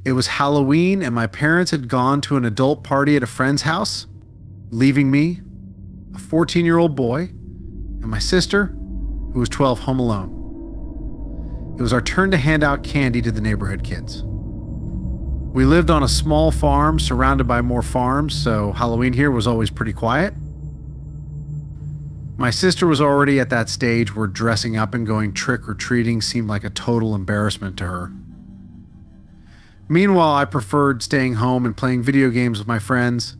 It was Halloween and my parents had gone to an adult party at a friend's house, leaving me, a 14-year-old boy, and my sister, who was 12, home alone. It was our turn to hand out candy to the neighborhood kids. We lived on a small farm surrounded by more farms, so Halloween here was always pretty quiet. My sister was already at that stage where dressing up and going trick-or-treating seemed like a total embarrassment to her. Meanwhile, I preferred staying home and playing video games with my friends.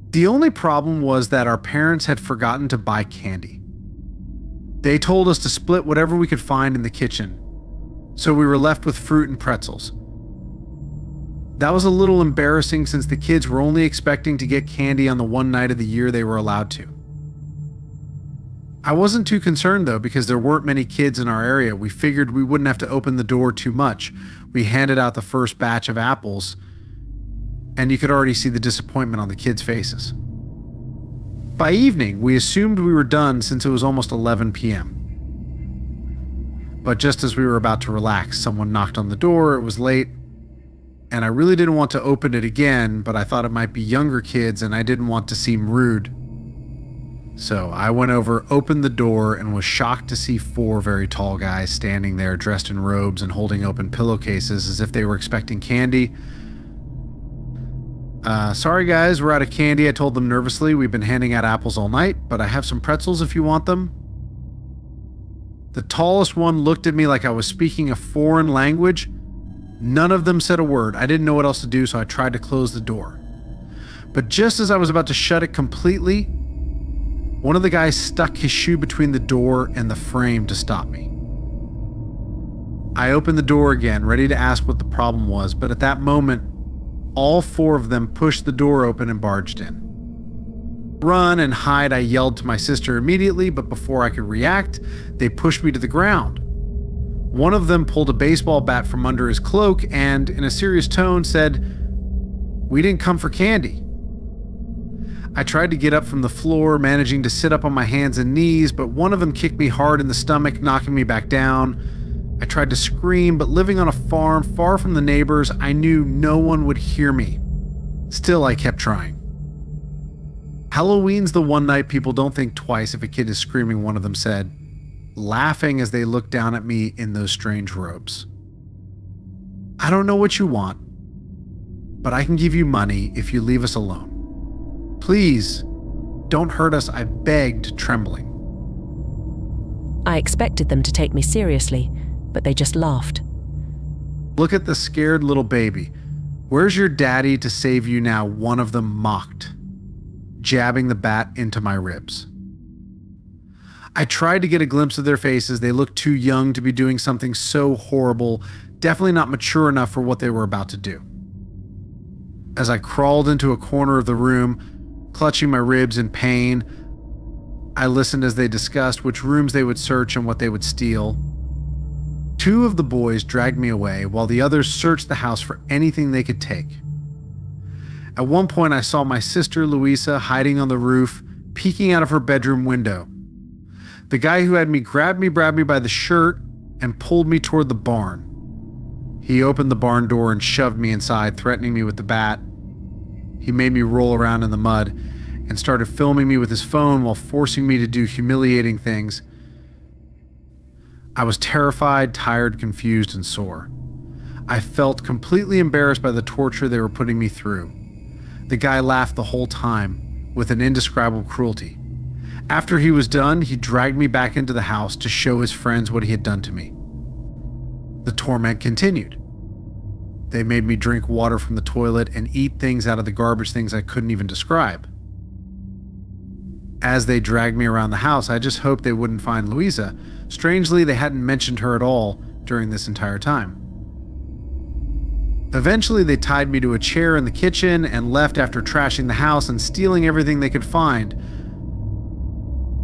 The only problem was that our parents had forgotten to buy candy. They told us to split whatever we could find in the kitchen, so we were left with fruit and pretzels. That was a little embarrassing since the kids were only expecting to get candy on the one night of the year they were allowed to. I wasn't too concerned though because there weren't many kids in our area. We figured we wouldn't have to open the door too much. We handed out the first batch of apples, and you could already see the disappointment on the kids' faces. By evening, we assumed we were done since it was almost 11 p.m. But just as we were about to relax, someone knocked on the door. It was late, and I really didn't want to open it again, but I thought it might be younger kids and I didn't want to seem rude. So I went over, opened the door, and was shocked to see 4 very tall guys standing there dressed in robes and holding open pillowcases as if they were expecting candy. Sorry guys, we're out of candy, I told them nervously. We've been handing out apples all night, but I have some pretzels if you want them. The tallest one looked at me like I was speaking a foreign language. None of them said a word. I didn't know what else to do, so I tried to close the door. But just as I was about to shut it completely, one of the guys stuck his shoe between the door and the frame to stop me. I opened the door again, ready to ask what the problem was, but at that moment, all 4 of them pushed the door open and barged in. Run and hide, I yelled to my sister immediately, but before I could react, they pushed me to the ground. One of them pulled a baseball bat from under his cloak and, in a serious tone, said, "We didn't come for candy." I tried to get up from the floor, managing to sit up on my hands and knees, but one of them kicked me hard in the stomach, knocking me back down. I tried to scream, but living on a farm far from the neighbors, I knew no one would hear me. Still, I kept trying. Halloween's the one night people don't think twice if a kid is screaming, one of them said, laughing as they looked down at me in those strange robes. "I don't know what you want, but I can give you money if you leave us alone. Please, don't hurt us," I begged, trembling. I expected them to take me seriously, but they just laughed. "Look at the scared little baby. Where's your daddy to save you now?" one of them mocked, jabbing the bat into my ribs. I tried to get a glimpse of their faces. They looked too young to be doing something so horrible, definitely not mature enough for what they were about to do. As I crawled into a corner of the room, clutching my ribs in pain, I listened as they discussed which rooms they would search and what they would steal. 2 of the boys dragged me away while the others searched the house for anything they could take. At one point, I saw my sister Louisa hiding on the roof, peeking out of her bedroom window. The guy who had me grabbed me by the shirt and pulled me toward the barn. He opened the barn door and shoved me inside, threatening me with the bat. He made me roll around in the mud and started filming me with his phone while forcing me to do humiliating things. I was terrified, tired, confused, and sore. I felt completely embarrassed by the torture they were putting me through. The guy laughed the whole time with an indescribable cruelty. After he was done, he dragged me back into the house to show his friends what he had done to me. The torment continued. They made me drink water from the toilet and eat things out of the garbage things I couldn't even describe. As they dragged me around the house, I just hoped they wouldn't find Louisa. Strangely, they hadn't mentioned her at all during this entire time. Eventually, they tied me to a chair in the kitchen and left after trashing the house and stealing everything they could find.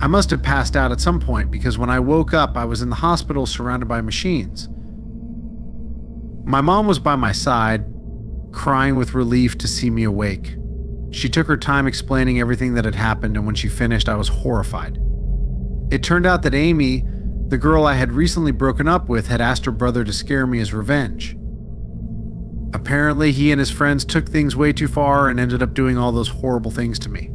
I must have passed out at some point because when I woke up, I was in the hospital surrounded by machines. My mom was by my side, crying with relief to see me awake. She took her time explaining everything that had happened, and when she finished, I was horrified. It turned out that Amy, the girl I had recently broken up with, had asked her brother to scare me as revenge. Apparently, he and his friends took things way too far and ended up doing all those horrible things to me.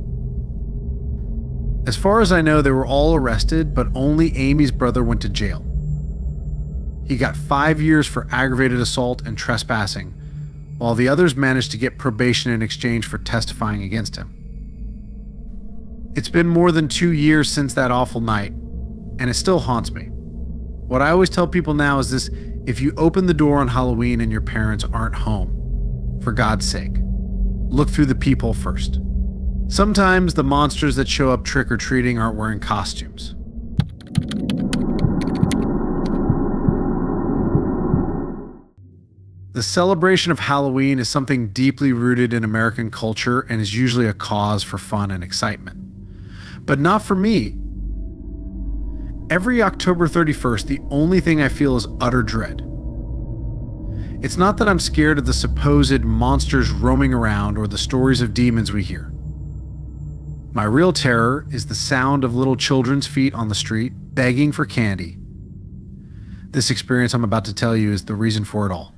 As far as I know, they were all arrested, but only Amy's brother went to jail. He got 5 years for aggravated assault and trespassing, while the others managed to get probation in exchange for testifying against him. It's been more than 2 years since that awful night, and it still haunts me. What I always tell people now is this: if you open the door on Halloween and your parents aren't home, for God's sake, look through the peephole first. Sometimes the monsters that show up trick-or-treating aren't wearing costumes. The celebration of Halloween is something deeply rooted in American culture and is usually a cause for fun and excitement. But not for me. Every October 31st, the only thing I feel is utter dread. It's not that I'm scared of the supposed monsters roaming around or the stories of demons we hear. My real terror is the sound of little children's feet on the street begging for candy. This experience I'm about to tell you is the reason for it all.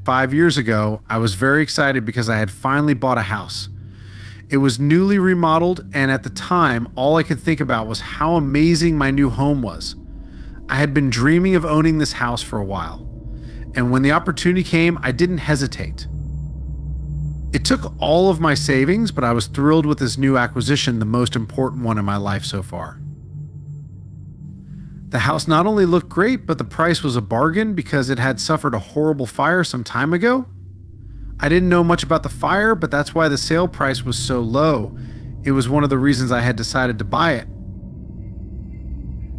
5 years ago, I was very excited because I had finally bought a house. It was newly remodeled, and at the time, all I could think about was how amazing my new home was. I had been dreaming of owning this house for a while, and when the opportunity came, I didn't hesitate. It took all of my savings, but I was thrilled with this new acquisition, the most important one in my life so far. The house not only looked great, but the price was a bargain because it had suffered a horrible fire some time ago. I didn't know much about the fire, but that's why the sale price was so low. It was one of the reasons I had decided to buy it.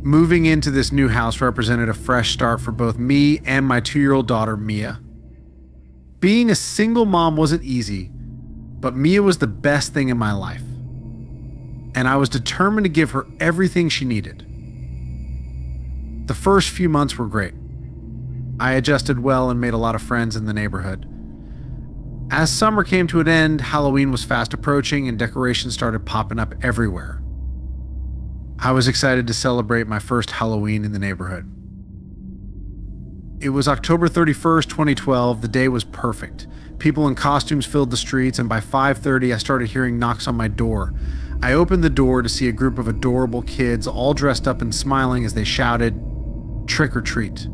Moving into this new house represented a fresh start for both me and my 2-year-old daughter, Mia. Being a single mom wasn't easy, but Mia was the best thing in my life, and I was determined to give her everything she needed. The first few months were great. I adjusted well and made a lot of friends in the neighborhood. As summer came to an end, Halloween was fast approaching and decorations started popping up everywhere. I was excited to celebrate my first Halloween in the neighborhood. It was October 31st, 2012. The day was perfect. People in costumes filled the streets, and by 5:30 I started hearing knocks on my door. I opened the door to see a group of adorable kids all dressed up and smiling as they shouted, "Trick or treat."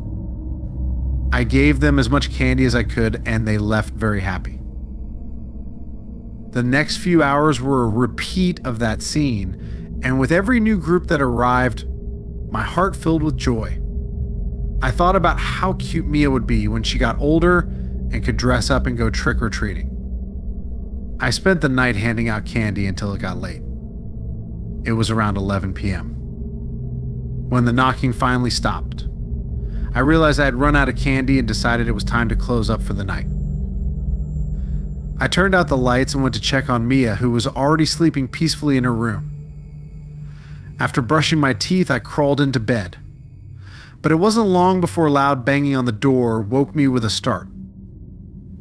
I gave them as much candy as I could, and they left very happy. The next few hours were a repeat of that scene, and with every new group that arrived, my heart filled with joy. I thought about how cute Mia would be when she got older and could dress up and go trick-or-treating. I spent the night handing out candy until it got late. It was around 11 p.m. when the knocking finally stopped. I realized I had run out of candy and decided it was time to close up for the night. I turned out the lights and went to check on Mia, who was already sleeping peacefully in her room. After brushing my teeth, I crawled into bed. But it wasn't long before loud banging on the door woke me with a start.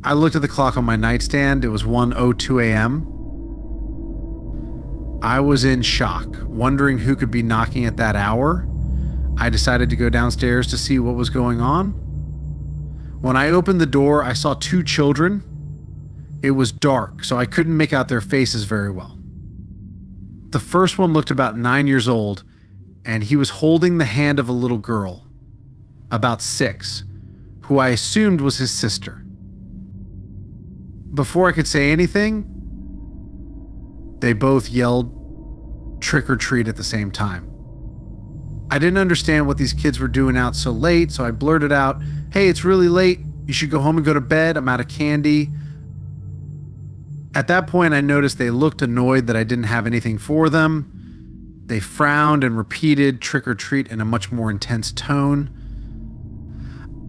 I looked at the clock on my nightstand. It was 1:02 a.m. I was in shock, wondering who could be knocking at that hour. I decided to go downstairs to see what was going on. When I opened the door, I saw 2 children. It was dark, so I couldn't make out their faces very well. The first one looked about 9 years old, and he was holding the hand of a little girl, about 6, who I assumed was his sister. Before I could say anything, they both yelled "trick or treat" at the same time. I didn't understand what these kids were doing out so late, so I blurted out, "Hey, it's really late. You should go home and go to bed. I'm out of candy." At that point, I noticed they looked annoyed that I didn't have anything for them. They frowned and repeated "trick or treat" in a much more intense tone.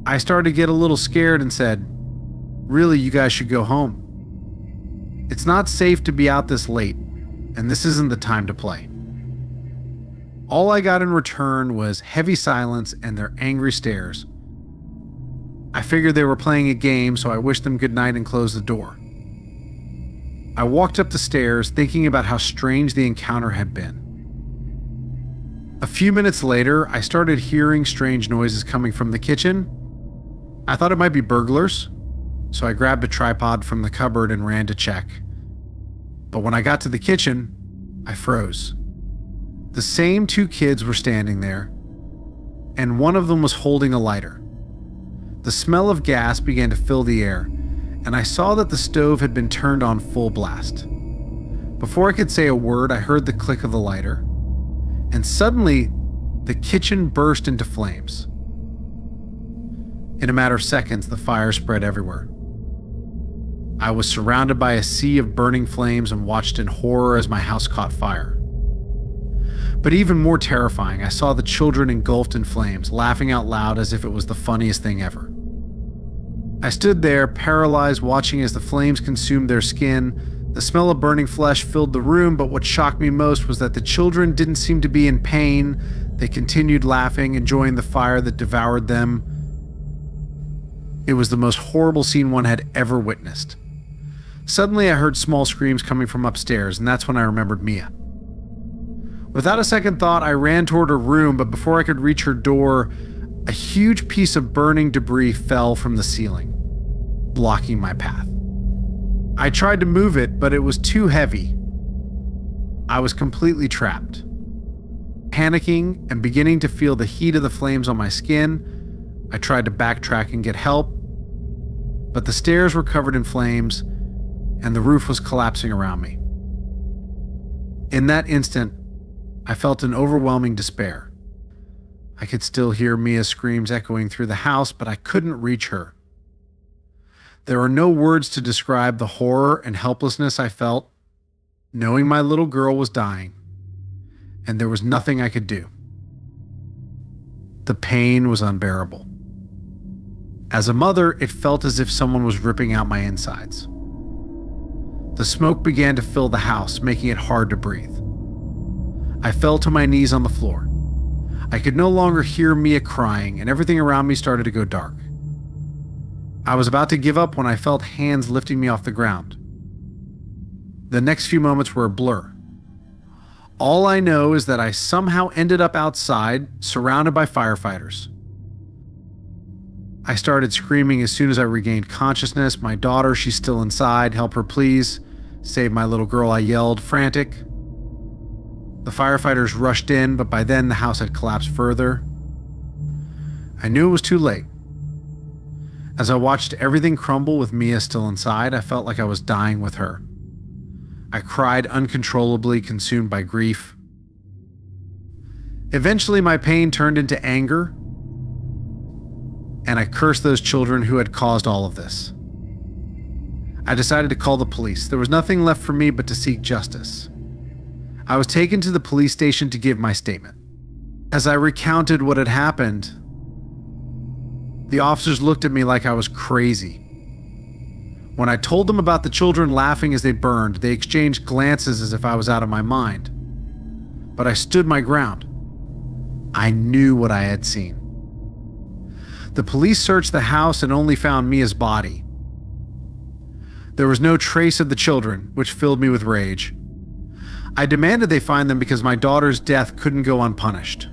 I started to get a little scared and said, "Really, you guys should go home. It's not safe to be out this late, and this isn't the time to play." All I got in return was heavy silence and their angry stares. I figured they were playing a game, so I wished them good night and closed the door. I walked up the stairs, thinking about how strange the encounter had been. A few minutes later, I started hearing strange noises coming from the kitchen. I thought it might be burglars, so I grabbed a tripod from the cupboard and ran to check. But when I got to the kitchen, I froze. The same two kids were standing there, and one of them was holding a lighter. The smell of gas began to fill the air, and I saw that the stove had been turned on full blast. Before I could say a word, I heard the click of the lighter, and suddenly, the kitchen burst into flames. In a matter of seconds, the fire spread everywhere. I was surrounded by a sea of burning flames and watched in horror as my house caught fire. But even more terrifying, I saw the children engulfed in flames, laughing out loud as if it was the funniest thing ever. I stood there, paralyzed, watching as the flames consumed their skin. The smell of burning flesh filled the room, but what shocked me most was that the children didn't seem to be in pain. They continued laughing, enjoying the fire that devoured them. It was the most horrible scene one had ever witnessed. Suddenly, I heard small screams coming from upstairs, and that's when I remembered Mia. Without a second thought, I ran toward her room, but before I could reach her door, a huge piece of burning debris fell from the ceiling, blocking my path. I tried to move it, but it was too heavy. I was completely trapped. Panicking and beginning to feel the heat of the flames on my skin, I tried to backtrack and get help, but the stairs were covered in flames and the roof was collapsing around me. In that instant, I felt an overwhelming despair. I could still hear Mia's screams echoing through the house, but I couldn't reach her. There are no words to describe the horror and helplessness I felt, knowing my little girl was dying, and there was nothing I could do. The pain was unbearable. As a mother, it felt as if someone was ripping out my insides. The smoke began to fill the house, making it hard to breathe. I fell to my knees on the floor. I could no longer hear Mia crying, and everything around me started to go dark. I was about to give up when I felt hands lifting me off the ground. The next few moments were a blur. All I know is that I somehow ended up outside, surrounded by firefighters. I started screaming as soon as I regained consciousness. My daughter, she's still inside. Help her, please. Save my little girl, I yelled, frantic. The firefighters rushed in, but by then the house had collapsed further. I knew it was too late. As I watched everything crumble with Mia still inside, I felt like I was dying with her. I cried uncontrollably, consumed by grief. Eventually, my pain turned into anger, and I cursed those children who had caused all of this. I decided to call the police. There was nothing left for me but to seek justice. I was taken to the police station to give my statement. As I recounted what had happened, the officers looked at me like I was crazy. When I told them about the children laughing as they burned, they exchanged glances as if I was out of my mind. But I stood my ground. I knew what I had seen. The police searched the house and only found Mia's body. There was no trace of the children, which filled me with rage. I demanded they find them because my daughter's death couldn't go unpunished.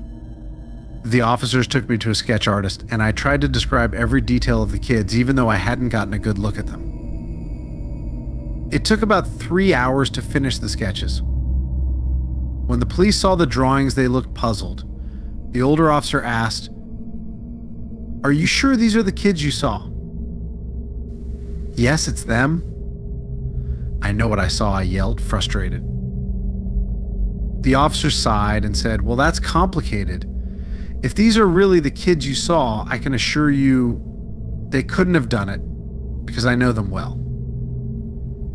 The officers took me to a sketch artist, and I tried to describe every detail of the kids, even though I hadn't gotten a good look at them. It took about 3 hours to finish the sketches. When the police saw the drawings, they looked puzzled. The older officer asked, "Are you sure these are the kids you saw?" "Yes, it's them." "I know what I saw," I yelled, frustrated. The officer sighed and said, "Well, that's complicated. If these are really the kids you saw, I can assure you they couldn't have done it because I know them well."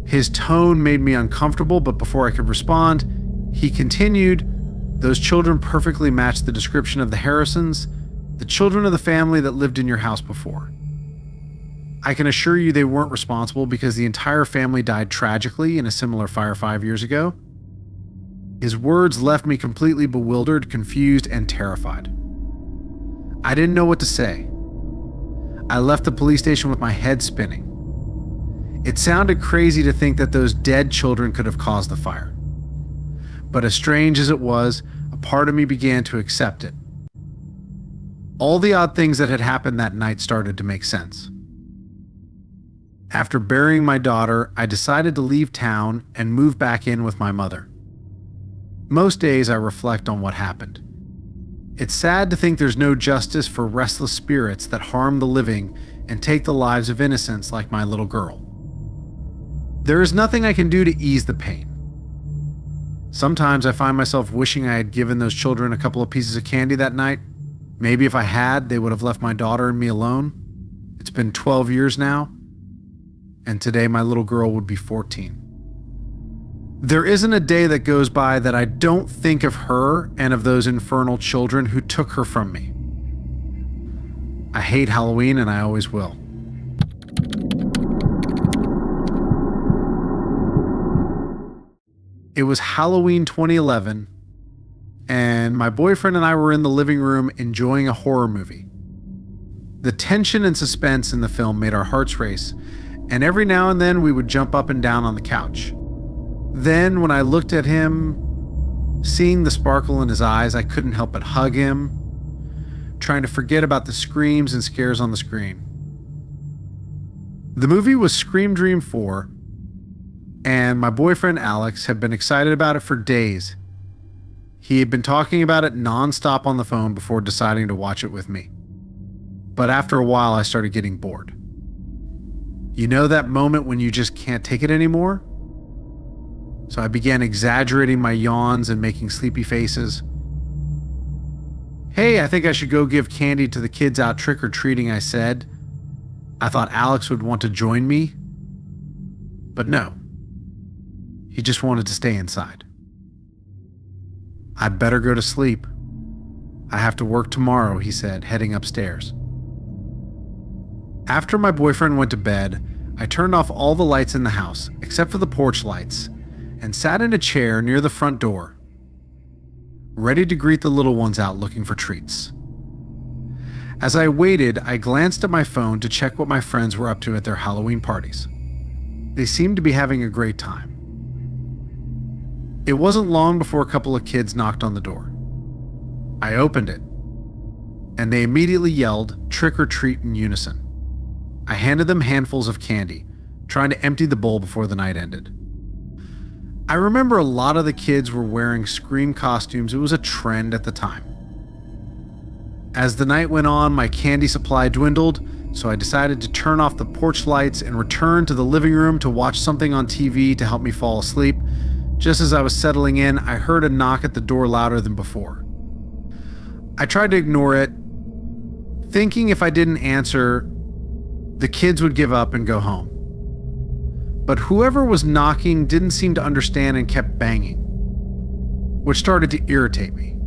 His tone made me uncomfortable, but before I could respond, he continued, "Those children perfectly match the description of the Harrisons, the children of the family that lived in your house before. I can assure you they weren't responsible because the entire family died tragically in a similar fire 5 years ago." His words left me completely bewildered, confused, and terrified. I didn't know what to say. I left the police station with my head spinning. It sounded crazy to think that those dead children could have caused the fire. But as strange as it was, a part of me began to accept it. All the odd things that had happened that night started to make sense. After burying my daughter, I decided to leave town and move back in with my mother. Most days I reflect on what happened. It's sad to think there's no justice for restless spirits that harm the living and take the lives of innocents like my little girl. There is nothing I can do to ease the pain. Sometimes I find myself wishing I had given those children a couple of pieces of candy that night. Maybe if I had, they would have left my daughter and me alone. It's been 12 years now, and today my little girl would be 14. There isn't a day that goes by that I don't think of her and of those infernal children who took her from me. I hate Halloween, and I always will. It was Halloween 2011, and my boyfriend and I were in the living room enjoying a horror movie. The tension and suspense in the film made our hearts race, and every now and then we would jump up and down on the couch. Then, when I looked at him, seeing the sparkle in his eyes, I couldn't help but hug him, trying to forget about the screams and scares on the screen. The movie was Scream Dream 4, and my boyfriend Alex had been excited about it for days. He had been talking about it nonstop on the phone before deciding to watch it with me. But after a while, I started getting bored. You know that moment when you just can't take it anymore? So I began exaggerating my yawns and making sleepy faces. "Hey, I think I should go give candy to the kids out trick-or-treating," I said. I thought Alex would want to join me, but no. He just wanted to stay inside. "I'd better go to sleep. I have to work tomorrow," he said, heading upstairs. After my boyfriend went to bed, I turned off all the lights in the house, except for the porch lights, and sat in a chair near the front door, ready to greet the little ones out looking for treats. As I waited, I glanced at my phone to check what my friends were up to at their Halloween parties. They seemed to be having a great time. It wasn't long before a couple of kids knocked on the door. I opened it, and they immediately yelled, "Trick or treat," in unison. I handed them handfuls of candy, trying to empty the bowl before the night ended. I remember a lot of the kids were wearing Scream costumes. It was a trend at the time. As the night went on, my candy supply dwindled, so I decided to turn off the porch lights and return to the living room to watch something on TV to help me fall asleep. Just as I was settling in, I heard a knock at the door louder than before. I tried to ignore it, thinking if I didn't answer, the kids would give up and go home. But whoever was knocking didn't seem to understand and kept banging, which started to irritate me.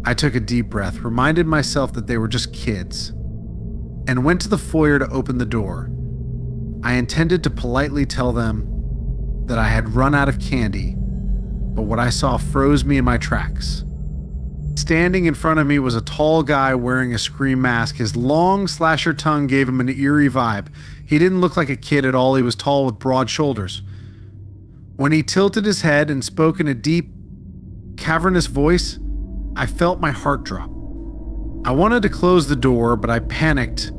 I took a deep breath, reminded myself that they were just kids, and went to the foyer to open the door. I intended to politely tell them that I had run out of candy, but what I saw froze me in my tracks. Standing in front of me was a tall guy wearing a Scream mask. His long slasher tongue gave him an eerie vibe. He didn't look like a kid at all. He was tall with broad shoulders. When he tilted his head and spoke in a deep, cavernous voice, I felt my heart drop. I wanted to close the door, but I panicked,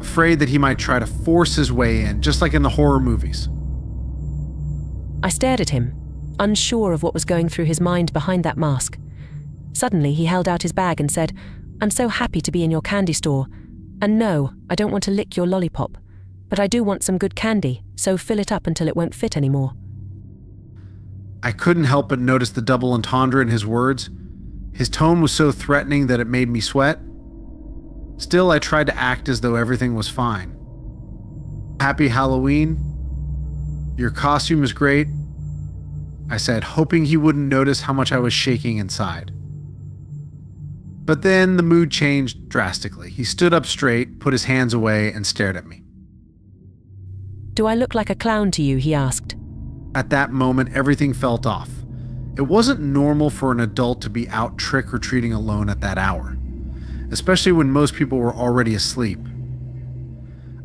afraid that he might try to force his way in, just like in the horror movies. I stared at him, unsure of what was going through his mind behind that mask. Suddenly, he held out his bag and said, "I'm so happy to be in your candy store. And no, I don't want to lick your lollipop. But I do want some good candy, so fill it up until it won't fit anymore." I couldn't help but notice the double entendre in his words. His tone was so threatening that it made me sweat. Still, I tried to act as though everything was fine. "Happy Halloween. Your costume is great," I said, hoping he wouldn't notice how much I was shaking inside. But then the mood changed drastically. He stood up straight, put his hands away, and stared at me. "Do I look like a clown to you?" he asked. At that moment, everything felt off. It wasn't normal for an adult to be out trick-or-treating alone at that hour, especially when most people were already asleep.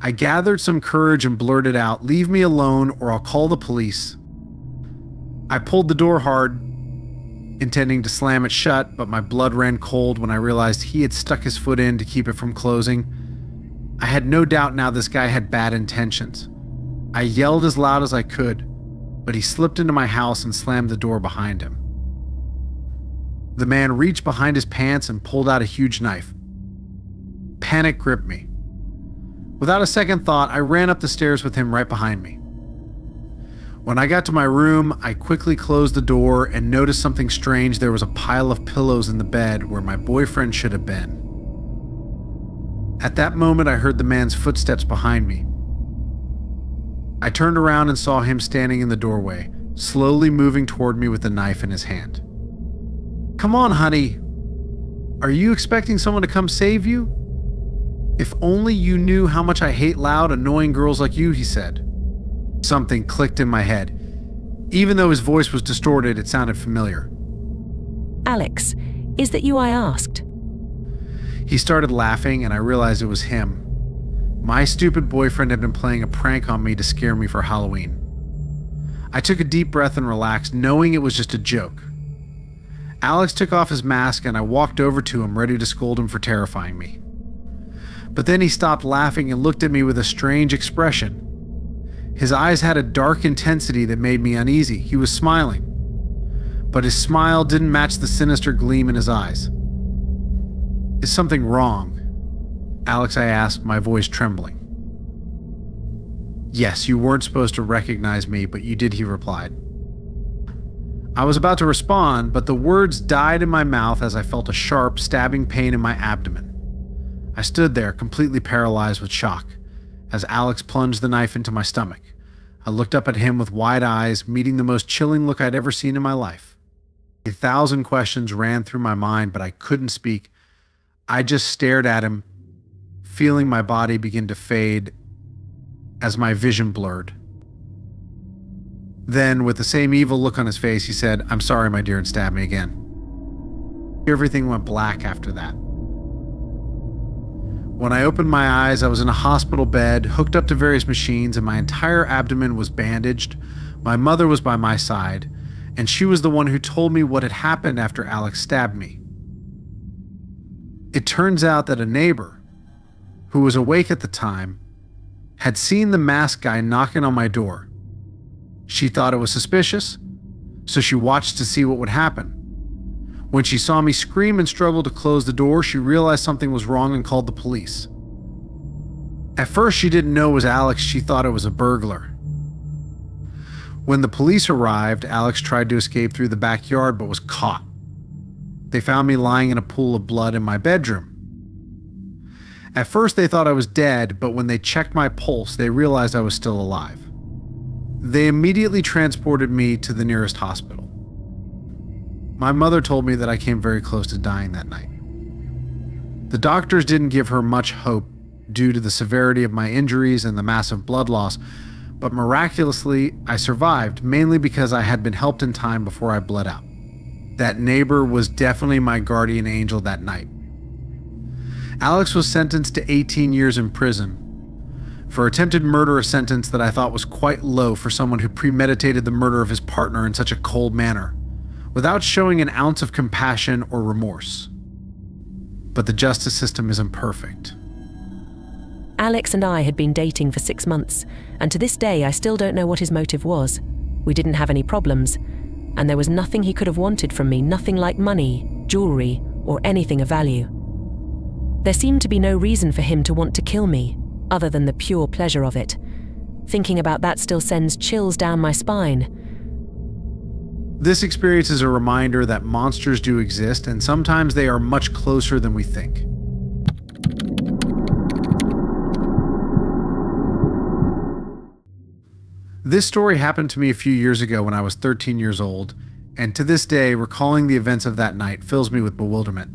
I gathered some courage and blurted out, "Leave me alone or I'll call the police." I pulled the door hard, intending to slam it shut, but my blood ran cold when I realized he had stuck his foot in to keep it from closing. I had no doubt now this guy had bad intentions. I yelled as loud as I could, but he slipped into my house and slammed the door behind him. The man reached behind his pants and pulled out a huge knife. Panic gripped me. Without a second thought, I ran up the stairs with him right behind me. When I got to my room, I quickly closed the door and noticed something strange. There was a pile of pillows in the bed where my boyfriend should have been. At that moment, I heard the man's footsteps behind me. I turned around and saw him standing in the doorway, slowly moving toward me with the knife in his hand. "Come on, honey. Are you expecting someone to come save you? If only you knew how much I hate loud, annoying girls like you," he said. Something clicked in my head. Even though his voice was distorted, it sounded familiar. "Alex, is that you I asked?" He started laughing, and I realized it was him. My stupid boyfriend had been playing a prank on me to scare me for Halloween. I took a deep breath and relaxed, knowing it was just a joke. Alex took off his mask, and I walked over to him, ready to scold him for terrifying me. But then he stopped laughing and looked at me with a strange expression. His eyes had a dark intensity that made me uneasy. He was smiling, but his smile didn't match the sinister gleam in his eyes. "Is something wrong?" "Alex," I asked, my voice trembling. "Yes, you weren't supposed to recognize me, but you did," he replied. I was about to respond, but the words died in my mouth as I felt a sharp, stabbing pain in my abdomen. I stood there, completely paralyzed with shock, as Alex plunged the knife into my stomach. I looked up at him with wide eyes, meeting the most chilling look I'd ever seen in my life. 1,000 questions ran through my mind, but I couldn't speak. I just stared at him, feeling my body begin to fade as my vision blurred. Then, with the same evil look on his face, he said, "I'm sorry, my dear," and stabbed me again. Everything went black after that. When I opened my eyes, I was in a hospital bed, hooked up to various machines, and my entire abdomen was bandaged. My mother was by my side, and she was the one who told me what had happened after Alex stabbed me. It turns out that a neighbor, who was awake at the time, had seen the masked guy knocking on my door. She thought it was suspicious, so she watched to see what would happen. When she saw me scream and struggle to close the door, she realized something was wrong and called the police. At first, she didn't know it was Alex. She thought it was a burglar. When the police arrived, Alex tried to escape through the backyard but was caught. They found me lying in a pool of blood in my bedroom. At first, they thought I was dead, but when they checked my pulse, they realized I was still alive. They immediately transported me to the nearest hospital. My mother told me that I came very close to dying that night. The doctors didn't give her much hope due to the severity of my injuries and the massive blood loss, but miraculously, I survived, mainly because I had been helped in time before I bled out. That neighbor was definitely my guardian angel that night. Alex was sentenced to 18 years in prison for attempted murder, a sentence that I thought was quite low for someone who premeditated the murder of his partner in such a cold manner, without showing an ounce of compassion or remorse. But the justice system isn't perfect. Alex and I had been dating for 6 months, and to this day I still don't know what his motive was. We didn't have any problems, and there was nothing he could have wanted from me, nothing like money, jewelry, or anything of value. There seemed to be no reason for him to want to kill me, other than the pure pleasure of it. Thinking about that still sends chills down my spine. This experience is a reminder that monsters do exist, and sometimes they are much closer than we think. This story happened to me a few years ago when I was 13 years old, and to this day, recalling the events of that night fills me with bewilderment.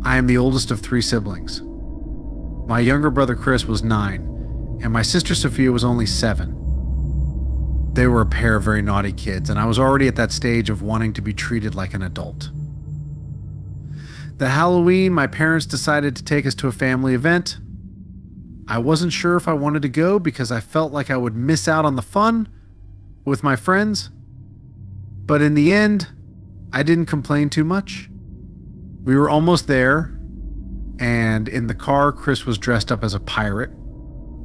I am the oldest of 3 siblings. My younger brother Chris was 9, and my sister Sophia was only 7. They were a pair of very naughty kids, and I was already at that stage of wanting to be treated like an adult. That Halloween, my parents decided to take us to a family event. I wasn't sure if I wanted to go because I felt like I would miss out on the fun with my friends. But in the end, I didn't complain too much. We were almost there, And in the car, Chris was dressed up as a pirate,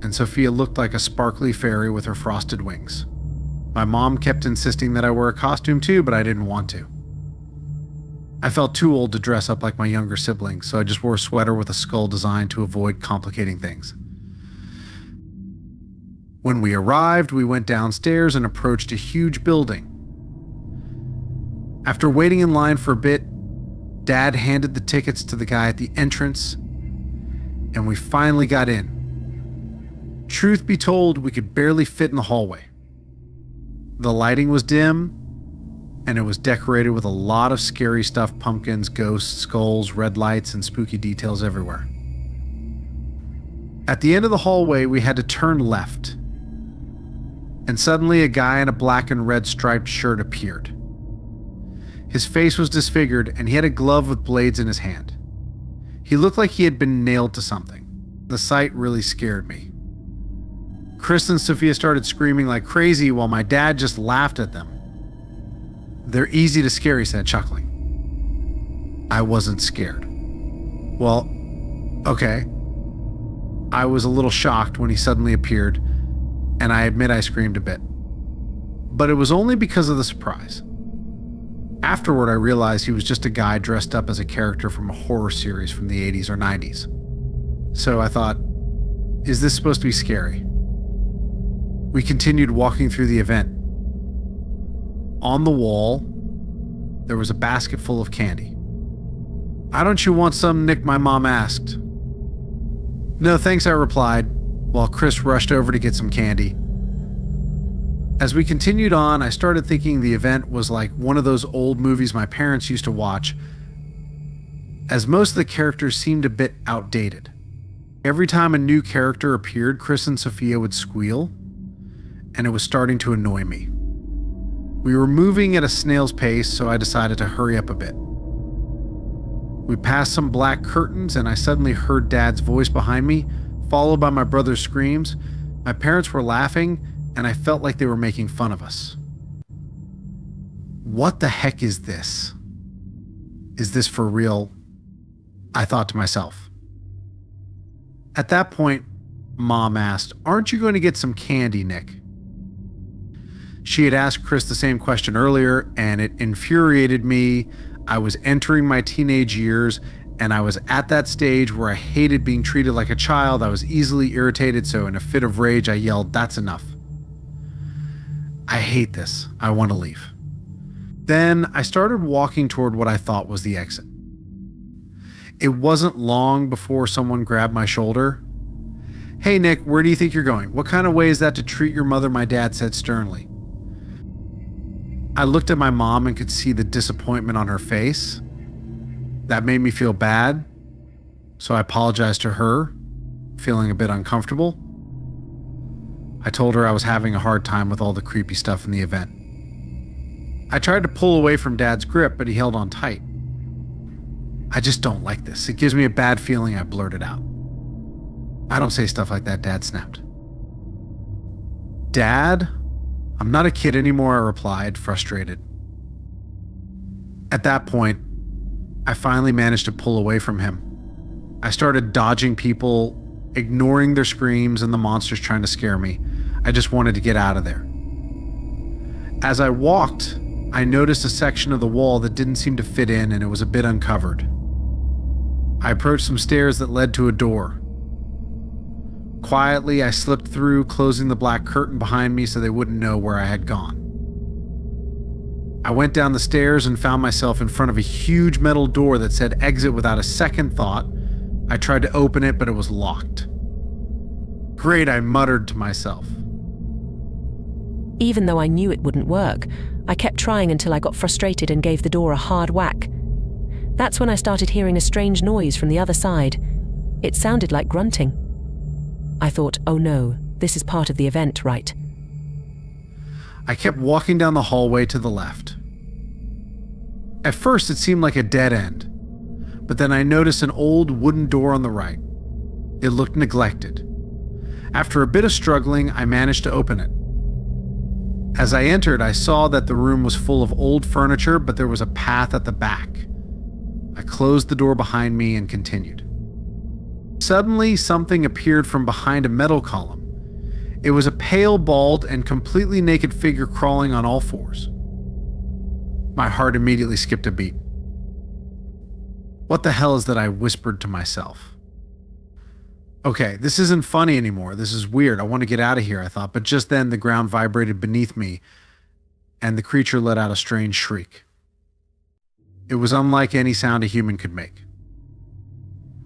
and Sophia looked like a sparkly fairy with her frosted wings. My mom kept insisting that I wear a costume too, but I didn't want to. I felt too old to dress up like my younger siblings, so I just wore a sweater with a skull design to avoid complicating things. When we arrived, we went downstairs and approached a huge building. After waiting in line for a bit, Dad handed the tickets to the guy at the entrance, and we finally got in. Truth be told, we could barely fit in the hallway. The lighting was dim, and it was decorated with a lot of scary stuff: pumpkins, ghosts, skulls, red lights, and spooky details everywhere. At the end of the hallway, we had to turn left, and suddenly a guy in a black and red striped shirt appeared. His face was disfigured, and he had a glove with blades in his hand. He looked like he had been nailed to something. The sight really scared me. Chris and Sophia started screaming like crazy while my dad just laughed at them. "They're easy to scare," he said, chuckling. I wasn't scared. Well, okay. I was a little shocked when he suddenly appeared, and I admit I screamed a bit. But it was only because of the surprise. Afterward, I realized he was just a guy dressed up as a character from a horror series from the 80s or 90s. So I thought, is this supposed to be scary? We continued walking through the event. On the wall, there was a basket full of candy. "Why don't you want some, Nick?" my mom asked. "No, thanks," I replied, while Chris rushed over to get some candy. As we continued on, I started thinking the event was like one of those old movies my parents used to watch, as most of the characters seemed a bit outdated. Every time a new character appeared, Chris and Sophia would squeal, and it was starting to annoy me. We were moving at a snail's pace, so I decided to hurry up a bit. We passed some black curtains, and I suddenly heard Dad's voice behind me, followed by my brother's screams. My parents were laughing, and I felt like they were making fun of us. What the heck is this? Is this for real? I thought to myself. At that point, Mom asked, "Aren't you going to get some candy, Nick?" She had asked Chris the same question earlier, and it infuriated me. I was entering my teenage years, and I was at that stage where I hated being treated like a child. I was easily irritated, so in a fit of rage, I yelled, "That's enough. I hate this. I want to leave." Then I started walking toward what I thought was the exit. It wasn't long before someone grabbed my shoulder. "Hey, Nick, where do you think you're going? What kind of way is that to treat your mother?" my dad said sternly. I looked at my mom and could see the disappointment on her face. That made me feel bad, so I apologized to her, feeling a bit uncomfortable. I told her I was having a hard time with all the creepy stuff in the event. I tried to pull away from Dad's grip, but he held on tight. "I just don't like this. It gives me a bad feeling," I blurted out. "I don't say stuff like that," Dad snapped. "Dad? I'm not a kid anymore," I replied, frustrated. At that point, I finally managed to pull away from him. I started dodging people, ignoring their screams and the monsters trying to scare me. I just wanted to get out of there. As I walked, I noticed a section of the wall that didn't seem to fit in, and it was a bit uncovered. I approached some stairs that led to a door. Quietly, I slipped through, closing the black curtain behind me so they wouldn't know where I had gone. I went down the stairs and found myself in front of a huge metal door that said exit without a second thought. I tried to open it, but it was locked. "Great," I muttered to myself. Even though I knew it wouldn't work, I kept trying until I got frustrated and gave the door a hard whack. That's when I started hearing a strange noise from the other side. It sounded like grunting. I thought, oh no, this is part of the event, right? I kept walking down the hallway to the left. At first, it seemed like a dead end, but then I noticed an old wooden door on the right. It looked neglected. After a bit of struggling, I managed to open it. As I entered, I saw that the room was full of old furniture, but there was a path at the back. I closed the door behind me and continued. Suddenly, something appeared from behind a metal column. It was a pale, bald, and completely naked figure crawling on all fours. My heart immediately skipped a beat. What the hell is that? I whispered to myself. Okay, this isn't funny anymore. This is weird. I want to get out of here, I thought, but just then the ground vibrated beneath me, and the creature let out a strange shriek. It was unlike any sound a human could make.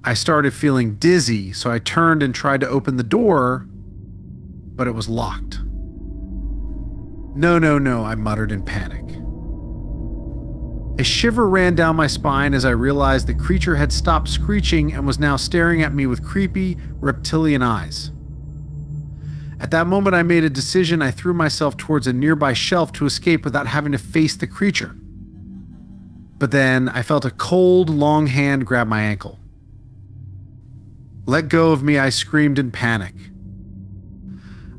I started feeling dizzy, so I turned and tried to open the door, but it was locked. No, I muttered in panic. A shiver ran down my spine as I realized the creature had stopped screeching and was now staring at me with creepy, reptilian eyes. At that moment, I made a decision. I threw myself towards a nearby shelf to escape without having to face the creature. But then I felt a cold, long hand grab my ankle. Let go of me, I screamed in panic.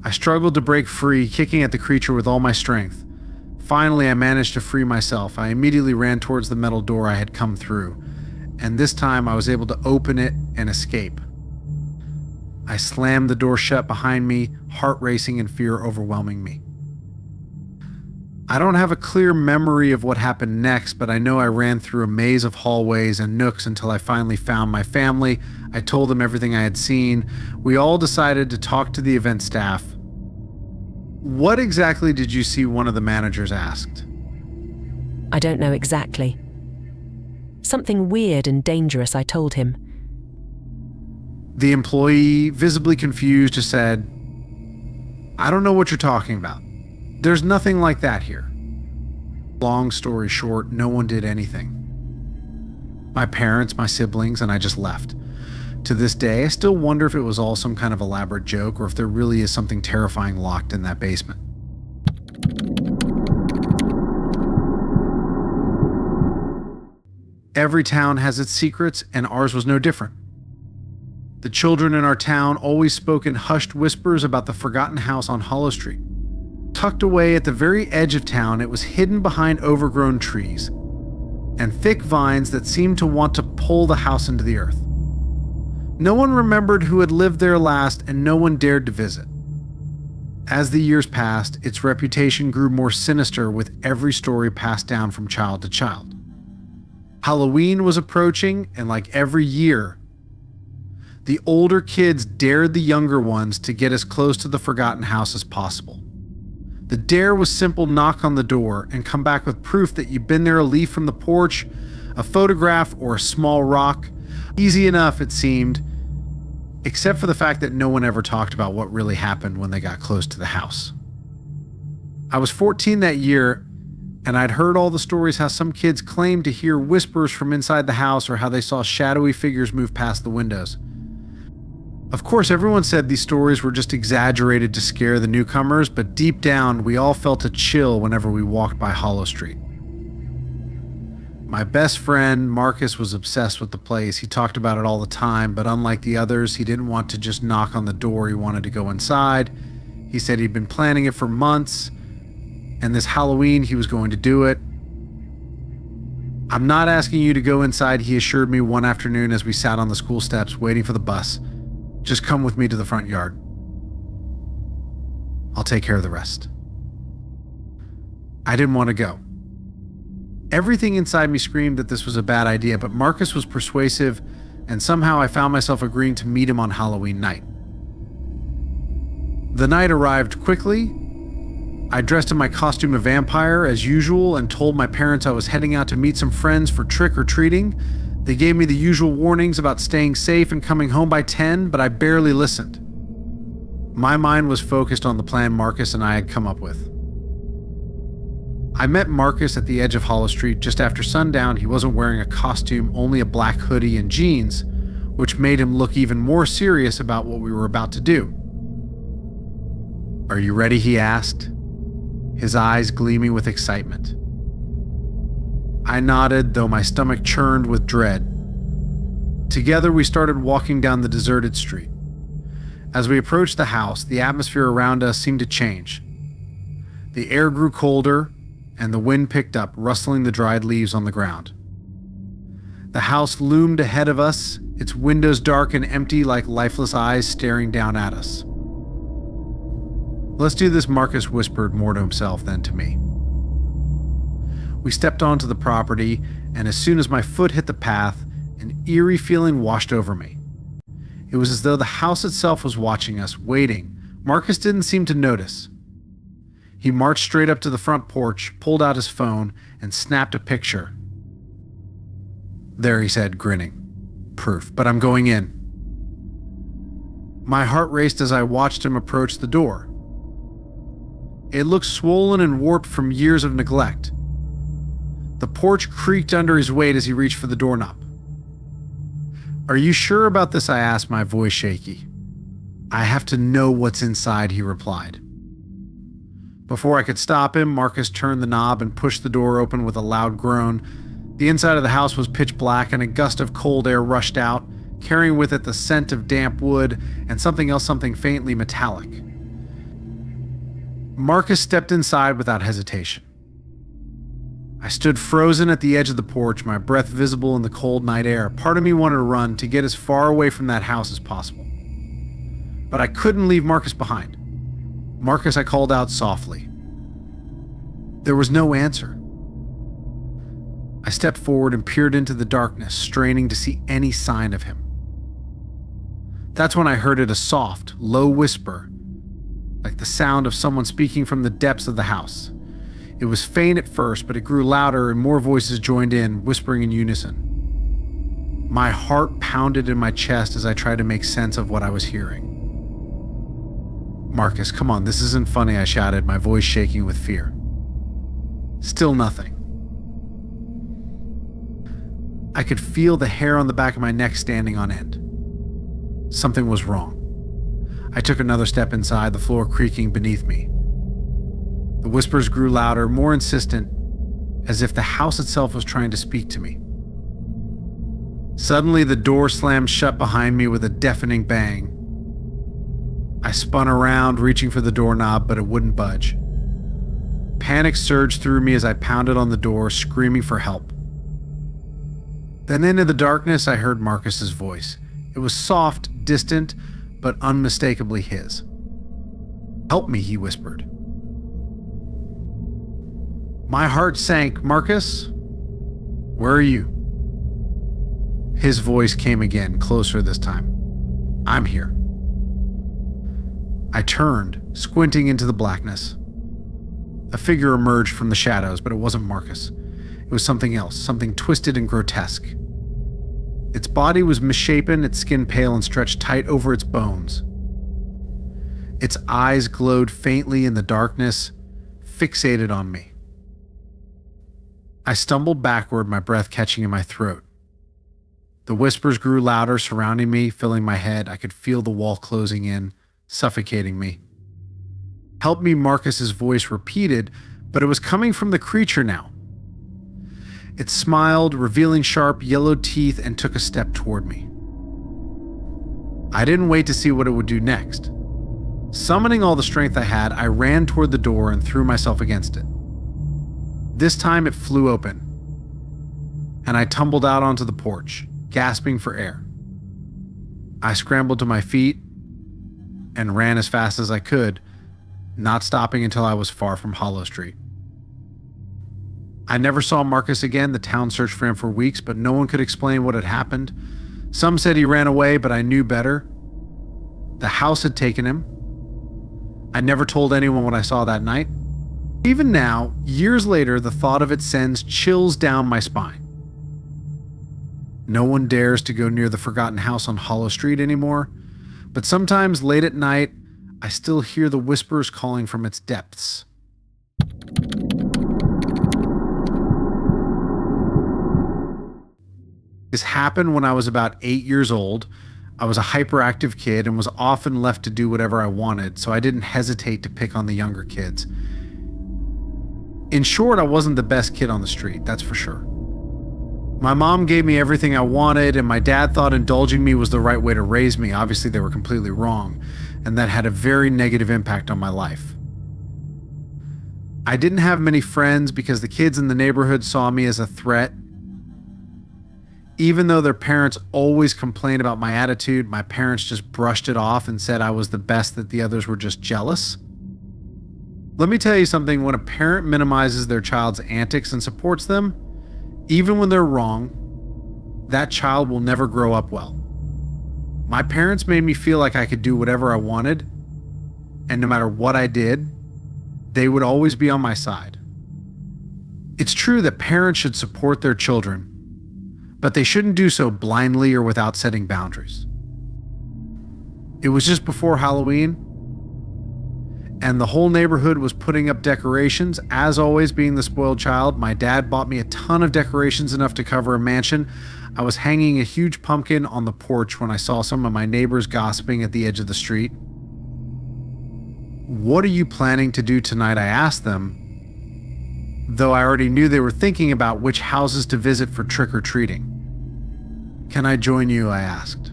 I struggled to break free, kicking at the creature with all my strength. Finally, I managed to free myself. I immediately ran towards the metal door I had come through, and this time I was able to open it and escape. I slammed the door shut behind me, heart racing and fear overwhelming me. I don't have a clear memory of what happened next, but I know I ran through a maze of hallways and nooks until I finally found my family. I told them everything I had seen. We all decided to talk to the event staff. What exactly did you see? One of the managers asked. I don't know exactly. Something weird and dangerous, I told him. The employee, visibly confused, just said, I don't know what you're talking about. There's nothing like that here. Long story short, no one did anything. My parents, my siblings, and I just left. To this day, I still wonder if it was all some kind of elaborate joke or if there really is something terrifying locked in that basement. Every town has its secrets, and ours was no different. The children in our town always spoke in hushed whispers about the forgotten house on Hollow Street. Tucked away at the very edge of town, it was hidden behind overgrown trees and thick vines that seemed to want to pull the house into the earth. No one remembered who had lived there last, and no one dared to visit. As the years passed, its reputation grew more sinister with every story passed down from child to child. Halloween was approaching, and like every year, the older kids dared the younger ones to get as close to the forgotten house as possible. The dare was simple: knock on the door and come back with proof that you'd been there, a leaf from the porch, a photograph, or a small rock. Easy enough, it seemed, except for the fact that no one ever talked about what really happened when they got close to the house. I was 14 that year, and I'd heard all the stories how some kids claimed to hear whispers from inside the house or how they saw shadowy figures move past the windows. Of course, everyone said these stories were just exaggerated to scare the newcomers, but deep down, we all felt a chill whenever we walked by Hollow Street. My best friend, Marcus, was obsessed with the place. He talked about it all the time, but unlike the others, he didn't want to just knock on the door. He wanted to go inside. He said he'd been planning it for months, and this Halloween, he was going to do it. I'm not asking you to go inside, he assured me one afternoon as we sat on the school steps waiting for the bus. Just come with me to the front yard. I'll take care of the rest. I didn't want to go. Everything inside me screamed that this was a bad idea, but Marcus was persuasive, and somehow I found myself agreeing to meet him on Halloween night. The night arrived quickly. I dressed in my costume of vampire as usual and told my parents I was heading out to meet some friends for trick-or-treating. They gave me the usual warnings about staying safe and coming home by 10, but I barely listened. My mind was focused on the plan Marcus and I had come up with. I met Marcus at the edge of Hollow Street just after sundown. He wasn't wearing a costume, only a black hoodie and jeans, which made him look even more serious about what we were about to do. "Are you ready?" he asked, his eyes gleaming with excitement. I nodded, though my stomach churned with dread. Together, we started walking down the deserted street. As we approached the house, the atmosphere around us seemed to change. The air grew colder, and the wind picked up, rustling the dried leaves on the ground. The house loomed ahead of us, its windows dark and empty like lifeless eyes staring down at us. "Let's do this," Marcus whispered, more to himself than to me. We stepped onto the property, and as soon as my foot hit the path, an eerie feeling washed over me. It was as though the house itself was watching us, waiting. Marcus didn't seem to notice. He marched straight up to the front porch, pulled out his phone, and snapped a picture. "There," he said, grinning. "Proof, but I'm going in." My heart raced as I watched him approach the door. It looked swollen and warped from years of neglect. The porch creaked under his weight as he reached for the doorknob. "Are you sure about this?" I asked, my voice shaky. "I have to know what's inside," he replied. Before I could stop him, Marcus turned the knob and pushed the door open with a loud groan. The inside of the house was pitch black, and a gust of cold air rushed out, carrying with it the scent of damp wood and something else, something faintly metallic. Marcus stepped inside without hesitation. I stood frozen at the edge of the porch, my breath visible in the cold night air. Part of me wanted to run, to get as far away from that house as possible. But I couldn't leave Marcus behind. "Marcus," I called out softly. There was no answer. I stepped forward and peered into the darkness, straining to see any sign of him. That's when I heard it, a soft, low whisper, like the sound of someone speaking from the depths of the house. It was faint at first, but it grew louder and more voices joined in, whispering in unison. My heart pounded in my chest as I tried to make sense of what I was hearing. "Marcus, come on, this isn't funny," I shouted, my voice shaking with fear. Still nothing. I could feel the hair on the back of my neck standing on end. Something was wrong. I took another step inside, the floor creaking beneath me. The whispers grew louder, more insistent, as if the house itself was trying to speak to me. Suddenly, the door slammed shut behind me with a deafening bang. I spun around, reaching for the doorknob, but it wouldn't budge. Panic surged through me as I pounded on the door, screaming for help. Then into the darkness, I heard Marcus's voice. It was soft, distant, but unmistakably his. "Help me," he whispered. My heart sank. "Marcus, where are you?" His voice came again, closer this time. "I'm here." I turned, squinting into the blackness. A figure emerged from the shadows, but it wasn't Marcus. It was something else, something twisted and grotesque. Its body was misshapen, its skin pale and stretched tight over its bones. Its eyes glowed faintly in the darkness, fixated on me. I stumbled backward, my breath catching in my throat. The whispers grew louder, surrounding me, filling my head. I could feel the wall closing in, suffocating me. "Help me," Marcus's voice repeated, but it was coming from the creature now. It smiled, revealing sharp yellow teeth, and took a step toward me. I didn't wait to see what it would do next. Summoning all the strength I had, I ran toward the door and threw myself against it. This time it flew open, and I tumbled out onto the porch, gasping for air. I scrambled to my feet and ran as fast as I could, not stopping until I was far from Hollow Street. I never saw Marcus again. The town searched for him for weeks, but no one could explain what had happened. Some said he ran away, but I knew better. The house had taken him. I never told anyone what I saw that night. Even now, years later, the thought of it sends chills down my spine. No one dares to go near the forgotten house on Hollow Street anymore, but sometimes late at night, I still hear the whispers calling from its depths. This happened when I was about 8 years old. I was a hyperactive kid and was often left to do whatever I wanted, so I didn't hesitate to pick on the younger kids. In short, I wasn't the best kid on the street, that's for sure. My mom gave me everything I wanted, and my dad thought indulging me was the right way to raise me. Obviously, they were completely wrong, and that had a very negative impact on my life. I didn't have many friends because the kids in the neighborhood saw me as a threat. Even though their parents always complained about my attitude, my parents just brushed it off and said I was the best, that the others were just jealous. Let me tell you something, when a parent minimizes their child's antics and supports them, even when they're wrong, that child will never grow up well. My parents made me feel like I could do whatever I wanted, and no matter what I did, they would always be on my side. It's true that parents should support their children, but they shouldn't do so blindly or without setting boundaries. It was just before Halloween, and the whole neighborhood was putting up decorations. As always, being the spoiled child, my dad bought me a ton of decorations, enough to cover a mansion. I was hanging a huge pumpkin on the porch when I saw some of my neighbors gossiping at the edge of the street. "What are you planning to do tonight?" I asked them, though I already knew they were thinking about which houses to visit for trick-or-treating. "Can I join you?" I asked.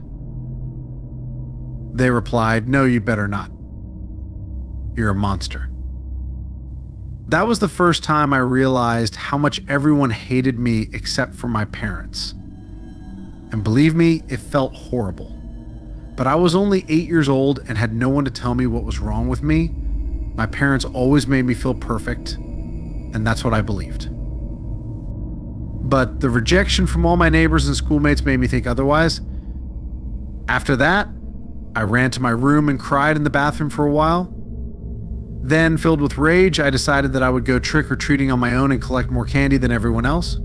They replied, "No, you better not. You're a monster." That was the first time I realized how much everyone hated me except for my parents. And believe me, it felt horrible. But I was only 8 years old and had no one to tell me what was wrong with me. My parents always made me feel perfect, and that's what I believed. But the rejection from all my neighbors and schoolmates made me think otherwise. After that, I ran to my room and cried in the bathroom for a while. Then, filled with rage, I decided that I would go trick-or-treating on my own and collect more candy than everyone else.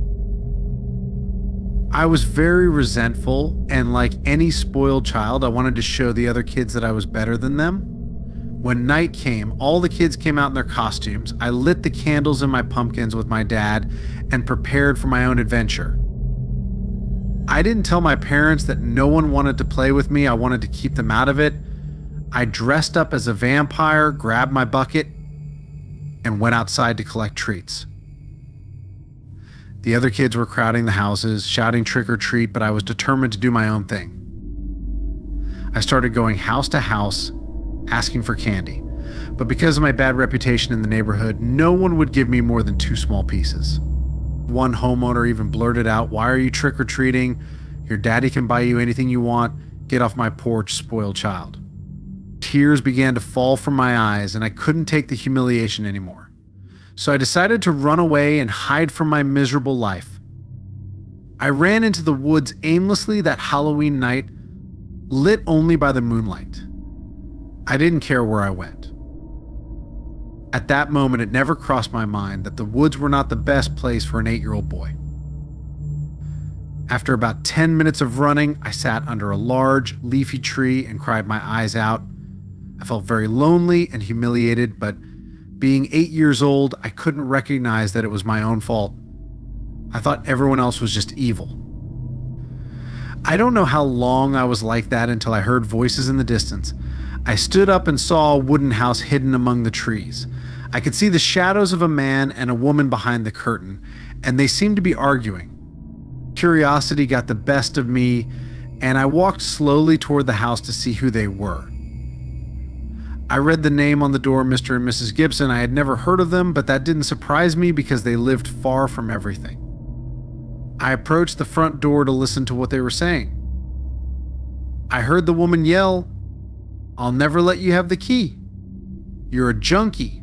I was very resentful, and like any spoiled child, I wanted to show the other kids that I was better than them. When night came, all the kids came out in their costumes. I lit the candles in my pumpkins with my dad and prepared for my own adventure. I didn't tell my parents that no one wanted to play with me. I wanted to keep them out of it. I dressed up as a vampire, grabbed my bucket, and went outside to collect treats. The other kids were crowding the houses, shouting trick or treat, but I was determined to do my own thing. I started going house to house, asking for candy. But because of my bad reputation in the neighborhood, no one would give me more than 2 small pieces. One homeowner even blurted out, "Why are you trick-or-treating? Your daddy can buy you anything you want. Get off my porch, spoiled child." Tears began to fall from my eyes, and I couldn't take the humiliation anymore. So I decided to run away and hide from my miserable life. I ran into the woods aimlessly that Halloween night, lit only by the moonlight. I didn't care where I went. At that moment, it never crossed my mind that the woods were not the best place for an 8-year-old boy. After about 10 minutes of running, I sat under a large, leafy tree and cried my eyes out. I felt very lonely and humiliated, but being 8 years old, I couldn't recognize that it was my own fault. I thought everyone else was just evil. I don't know how long I was like that until I heard voices in the distance. I stood up and saw a wooden house hidden among the trees. I could see the shadows of a man and a woman behind the curtain, and they seemed to be arguing. Curiosity got the best of me, and I walked slowly toward the house to see who they were. I read the name on the door, Mr. and Mrs. Gibson. I had never heard of them, but that didn't surprise me because they lived far from everything. I approached the front door to listen to what they were saying. I heard the woman yell, "I'll never let you have the key. You're a junkie,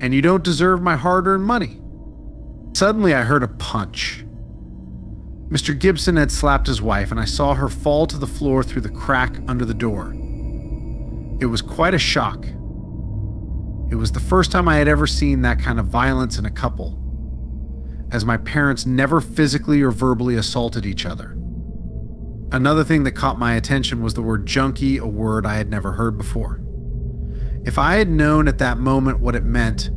and you don't deserve my hard-earned money." Suddenly, I heard a punch. Mr. Gibson had slapped his wife, and I saw her fall to the floor through the crack under the door. It was quite a shock. It was the first time I had ever seen that kind of violence in a couple, as my parents never physically or verbally assaulted each other. Another thing that caught my attention was the word junkie, a word I had never heard before. If I had known at that moment what it meant,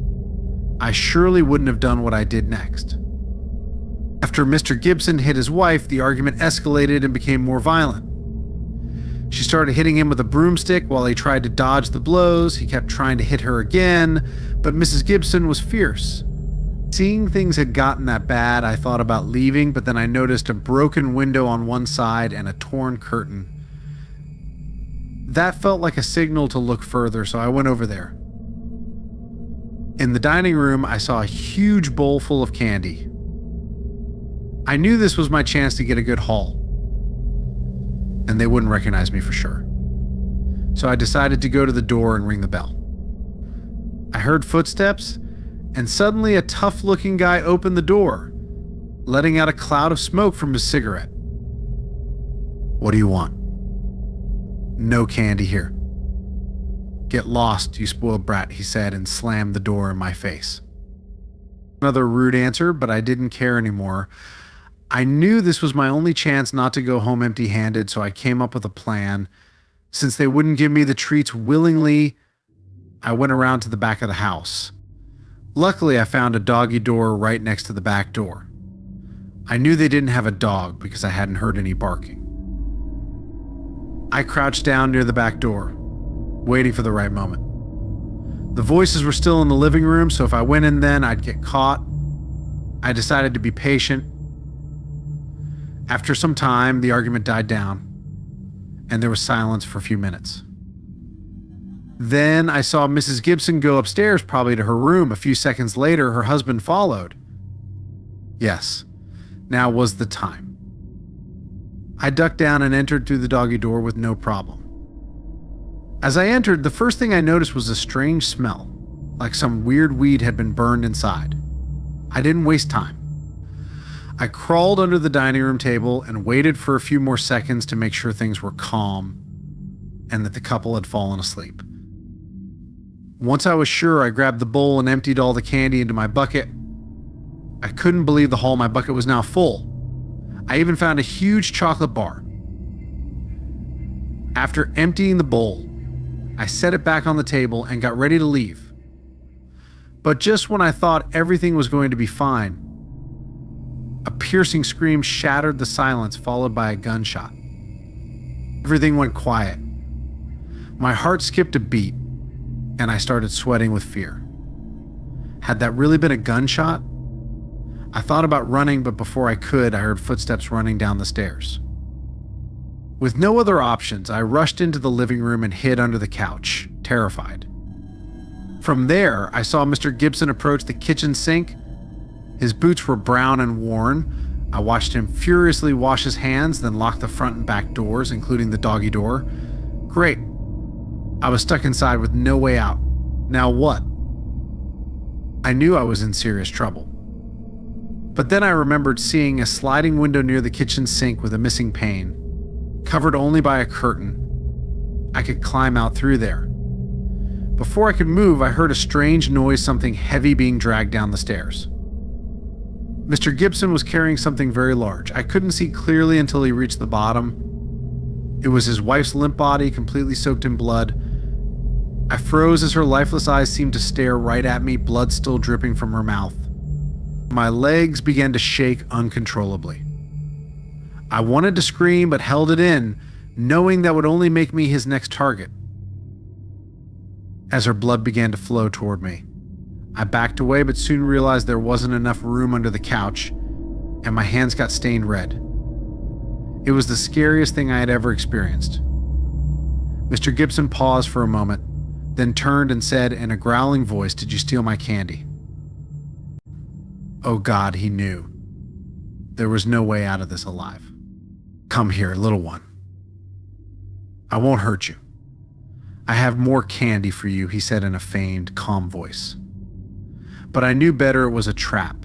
I surely wouldn't have done what I did next. After Mr. Gibson hit his wife, the argument escalated and became more violent. She started hitting him with a broomstick while he tried to dodge the blows. He kept trying to hit her again, but Mrs. Gibson was fierce. Seeing things had gotten that bad, I thought about leaving, but then I noticed a broken window on one side and a torn curtain. That felt like a signal to look further, so I went over there. In the dining room, I saw a huge bowl full of candy. I knew this was my chance to get a good haul, and they wouldn't recognize me for sure. So I decided to go to the door and ring the bell. I heard footsteps, and suddenly a tough-looking guy opened the door, letting out a cloud of smoke from his cigarette. "What do you want?" "No candy here." "Get lost, you spoiled brat," he said, and slammed the door in my face. Another rude answer, but I didn't care anymore. I knew this was my only chance not to go home empty-handed, so I came up with a plan. Since they wouldn't give me the treats willingly, I went around to the back of the house. Luckily, I found a doggy door right next to the back door. I knew they didn't have a dog because I hadn't heard any barking. I crouched down near the back door, waiting for the right moment. The voices were still in the living room, so if I went in then, I'd get caught. I decided to be patient. After some time, the argument died down, and there was silence for a few minutes. Then I saw Mrs. Gibson go upstairs, probably to her room. A few seconds later, her husband followed. Yes, now was the time. I ducked down and entered through the doggy door with no problem. As I entered, the first thing I noticed was a strange smell, like some weird weed had been burned inside. I didn't waste time. I crawled under the dining room table and waited for a few more seconds to make sure things were calm and that the couple had fallen asleep. Once I was sure, I grabbed the bowl and emptied all the candy into my bucket. I couldn't believe the haul. My bucket was now full. I even found a huge chocolate bar. After emptying the bowl, I set it back on the table and got ready to leave. But just when I thought everything was going to be fine, a piercing scream shattered the silence, followed by a gunshot. Everything went quiet. My heart skipped a beat, and I started sweating with fear. Had that really been a gunshot? I thought about running, but before I could, I heard footsteps running down the stairs. With no other options, I rushed into the living room and hid under the couch, terrified. From there, I saw Mr. Gibson approach the kitchen sink. His boots were brown and worn. I watched him furiously wash his hands, then lock the front and back doors, including the doggy door. Great. I was stuck inside with no way out. Now what? I knew I was in serious trouble. But then I remembered seeing a sliding window near the kitchen sink with a missing pane, covered only by a curtain. I could climb out through there. Before I could move, I heard a strange noise, something heavy being dragged down the stairs. Mr. Gibson was carrying something very large. I couldn't see clearly until he reached the bottom. It was his wife's limp body, completely soaked in blood. I froze as her lifeless eyes seemed to stare right at me, blood still dripping from her mouth. My legs began to shake uncontrollably. I wanted to scream, but held it in, knowing that would only make me his next target. As her blood began to flow toward me, I backed away, but soon realized there wasn't enough room under the couch, and my hands got stained red. It was the scariest thing I had ever experienced. Mr. Gibson paused for a moment, then turned and said in a growling voice, "Did you steal my candy?" Oh God, he knew. There was no way out of this alive. "Come here, little one. I won't hurt you. I have more candy for you," he said in a feigned, calm voice. But I knew better, it was a trap.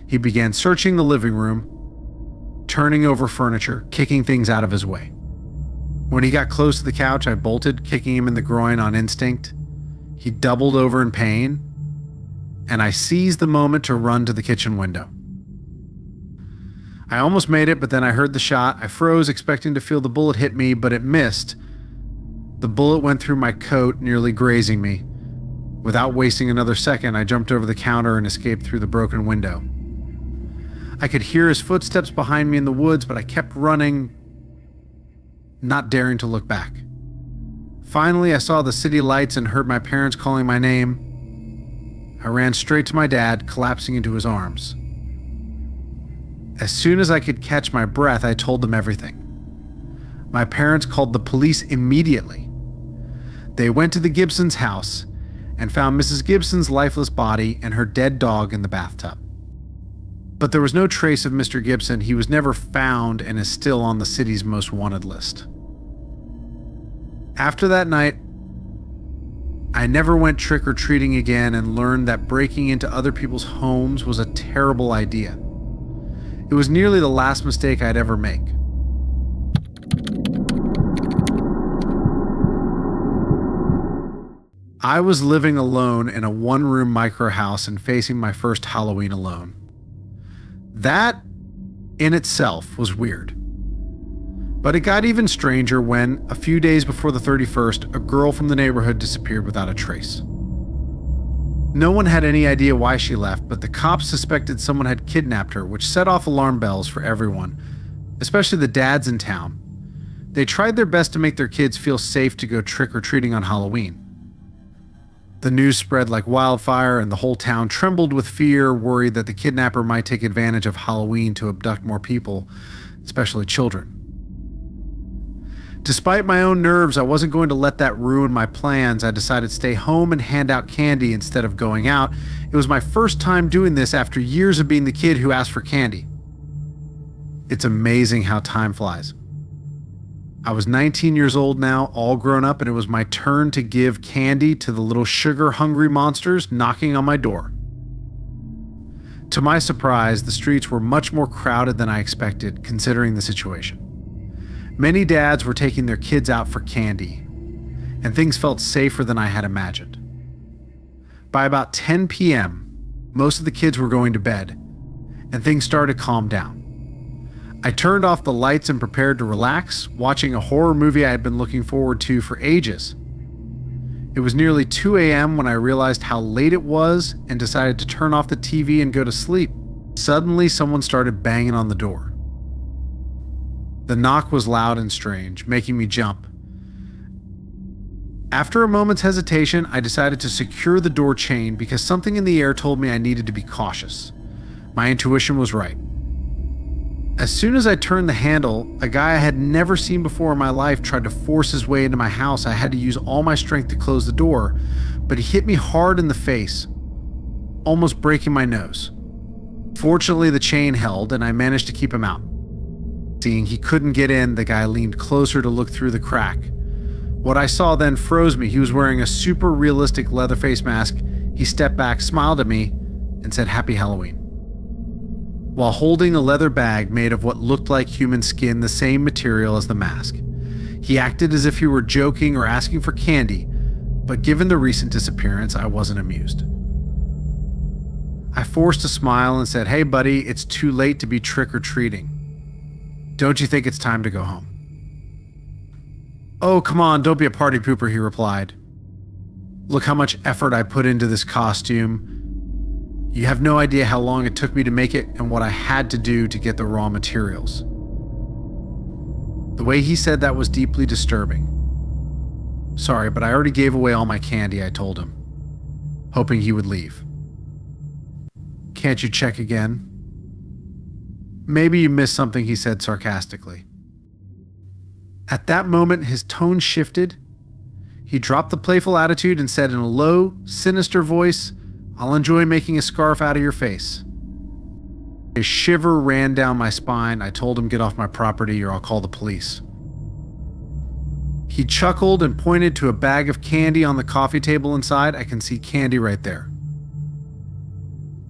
He began searching the living room, turning over furniture, kicking things out of his way. When he got close to the couch, I bolted, kicking him in the groin on instinct. He doubled over in pain, and I seized the moment to run to the kitchen window. I almost made it, but then I heard the shot. I froze, expecting to feel the bullet hit me, but it missed. The bullet went through my coat, nearly grazing me. Without wasting another second, I jumped over the counter and escaped through the broken window. I could hear his footsteps behind me in the woods, but I kept running, not daring to look back. Finally, I saw the city lights and heard my parents calling my name. I ran straight to my dad, collapsing into his arms. As soon as I could catch my breath, I told them everything. My parents called the police immediately. They went to the Gibsons' house and found Mrs. Gibson's lifeless body and her dead dog in the bathtub. But there was no trace of Mr. Gibson. He was never found and is still on the city's most wanted list. After that night, I never went trick-or-treating again and learned that breaking into other people's homes was a terrible idea. It was nearly the last mistake I'd ever make. I was living alone in a one-room micro house and facing my first Halloween alone. That, in itself, was weird. But it got even stranger when, a few days before the 31st, a girl from the neighborhood disappeared without a trace. No one had any idea why she left, but the cops suspected someone had kidnapped her, which set off alarm bells for everyone, especially the dads in town. They tried their best to make their kids feel safe to go trick-or-treating on Halloween. The news spread like wildfire, and the whole town trembled with fear, worried that the kidnapper might take advantage of Halloween to abduct more people, especially children. Despite my own nerves, I wasn't going to let that ruin my plans. I decided to stay home and hand out candy instead of going out. It was my first time doing this after years of being the kid who asked for candy. It's amazing how time flies. I was 19 years old now, all grown up, and it was my turn to give candy to the little sugar-hungry monsters knocking on my door. To my surprise, the streets were much more crowded than I expected, considering the situation. Many dads were taking their kids out for candy, and things felt safer than I had imagined. By about 10 p.m., most of the kids were going to bed, and things started to calm down. I turned off the lights and prepared to relax, watching a horror movie I had been looking forward to for ages. It was nearly 2 a.m. when I realized how late it was and decided to turn off the TV and go to sleep. Suddenly, someone started banging on the door. The knock was loud and strange, making me jump. After a moment's hesitation, I decided to secure the door chain because something in the air told me I needed to be cautious. My intuition was right. As soon as I turned the handle, a guy I had never seen before in my life tried to force his way into my house. I had to use all my strength to close the door, but he hit me hard in the face, almost breaking my nose. Fortunately, the chain held and I managed to keep him out. Seeing he couldn't get in, the guy leaned closer to look through the crack. What I saw then froze me. He was wearing a super realistic leather face mask. He stepped back, smiled at me, and said, "Happy Halloween," while holding a leather bag made of what looked like human skin, the same material as the mask. He acted as if he were joking or asking for candy, but given the recent disappearance, I wasn't amused. I forced a smile and said, "Hey buddy, it's too late to be trick-or-treating. Don't you think it's time to go home?" "Oh, come on, don't be a party pooper," he replied. "Look how much effort I put into this costume. You have no idea how long it took me to make it and what I had to do to get the raw materials." The way he said that was deeply disturbing. "Sorry, but I already gave away all my candy," I told him, hoping he would leave. "Can't you check again?" "Maybe you missed something," he said sarcastically. At that moment, his tone shifted. He dropped the playful attitude and said in a low, sinister voice, "I'll enjoy making a scarf out of your face." A shiver ran down my spine. I told him, "Get off my property or I'll call the police." He chuckled and pointed to a bag of candy on the coffee table inside. I can see candy right there.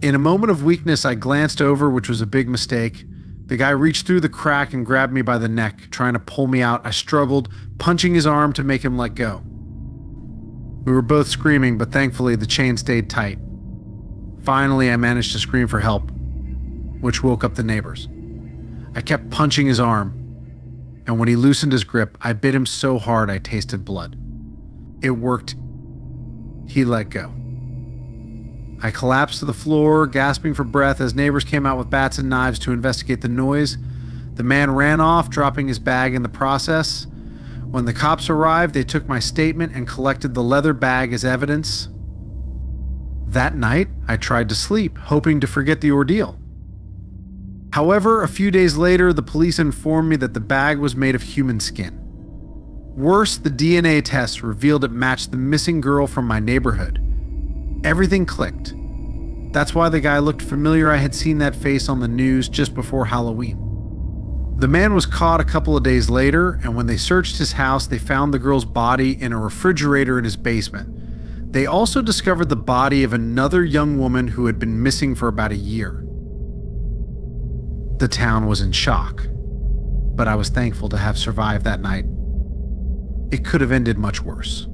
In a moment of weakness, I glanced over, which was a big mistake. The guy reached through the crack and grabbed me by the neck, trying to pull me out. I struggled, punching his arm to make him let go. We were both screaming, but thankfully the chain stayed tight. Finally, I managed to scream for help, which woke up the neighbors. I kept punching his arm, and when he loosened his grip, I bit him so hard I tasted blood. It worked. He let go. I collapsed to the floor, gasping for breath as neighbors came out with bats and knives to investigate the noise. The man ran off, dropping his bag in the process. When the cops arrived, they took my statement and collected the leather bag as evidence. That night, I tried to sleep, hoping to forget the ordeal. However, a few days later, the police informed me that the bag was made of human skin. Worse, the DNA tests revealed it matched the missing girl from my neighborhood. Everything clicked. That's why the guy looked familiar. I had seen that face on the news just before Halloween. The man was caught a couple of days later, and when they searched his house, they found the girl's body in a refrigerator in his basement. They also discovered the body of another young woman who had been missing for about a year. The town was in shock, but I was thankful to have survived that night. It could have ended much worse.